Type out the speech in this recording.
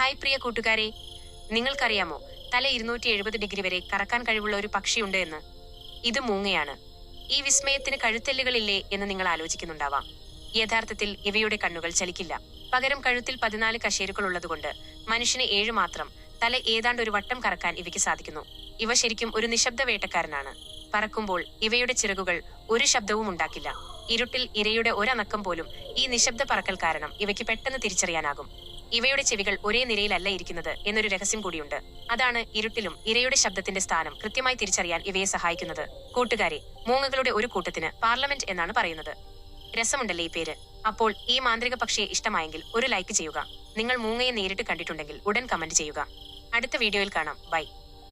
Hi പ്രിയ കൂട്ടുകാരെ, നിങ്ങൾക്കറിയാമോ തല 270 ഡിഗ്രി വരെ കറക്കാൻ കഴിവുള്ള ഒരു പക്ഷിയുണ്ട് എന്ന്? ഇത് മൂങ്ങയാണ്. ഈ വിസ്മയത്തിന് കഴുത്തെല്ലുകളില്ലേ എന്ന് നിങ്ങൾ ആലോചിക്കുന്നുണ്ടാവാം. യഥാർത്ഥത്തിൽ ഇവയുടെ കണ്ണുകൾ ചലിക്കില്ല. പകരം കഴുത്തിൽ 14 കശേരുക്കൾ ഉള്ളതുകൊണ്ട് മനുഷ്യന് 7 മാത്രം തല ഏതാണ്ട് ഒരു വട്ടം കറക്കാൻ ഇവയ്ക്ക് സാധിക്കുന്നു. ഇവ ശരിക്കും ഒരു നിശബ്ദ വേട്ടക്കാരനാണ്. പറക്കുമ്പോൾ ഇവയുടെ ചിറകുകൾ ഒരു ശബ്ദവും ഉണ്ടാക്കില്ല. ഇരുട്ടിൽ ഇരയുടെ ഒരനക്കം പോലും ഈ നിശബ്ദ പറക്കൽ കാരണം ഇവയ്ക്ക് പെട്ടെന്ന് തിരിച്ചറിയാനാകും. ഇവയുടെ ചെവികൾ ഒരേ നിരയിലല്ല ഇരിക്കുന്നത് എന്നൊരു രഹസ്യം കൂടിയുണ്ട്. അതാണ് ഇരുട്ടിലും ഇരയുടെ ശബ്ദത്തിന്റെ സ്ഥാനം കൃത്യമായി തിരിച്ചറിയാൻ ഇവയെ സഹായിക്കുന്നത്. കൂട്ടുകാരെ, മൂങ്ങകളുടെ ഒരു കൂട്ടത്തിന് പാർലമെന്റ് എന്നാണ് പറയുന്നത്. രസമുണ്ടല്ലേ ഈ പേര്? അപ്പോൾ ഈ മാന്ത്രിക പക്ഷിയെ ഇഷ്ടമായെങ്കിൽ ഒരു ലൈക്ക് ചെയ്യുക. നിങ്ങൾ മൂങ്ങയെ നേരിട്ട് കണ്ടിട്ടുണ്ടെങ്കിൽ ഉടൻ കമന്റ് ചെയ്യുക. അടുത്ത വീഡിയോയിൽ കാണാം. ബൈ.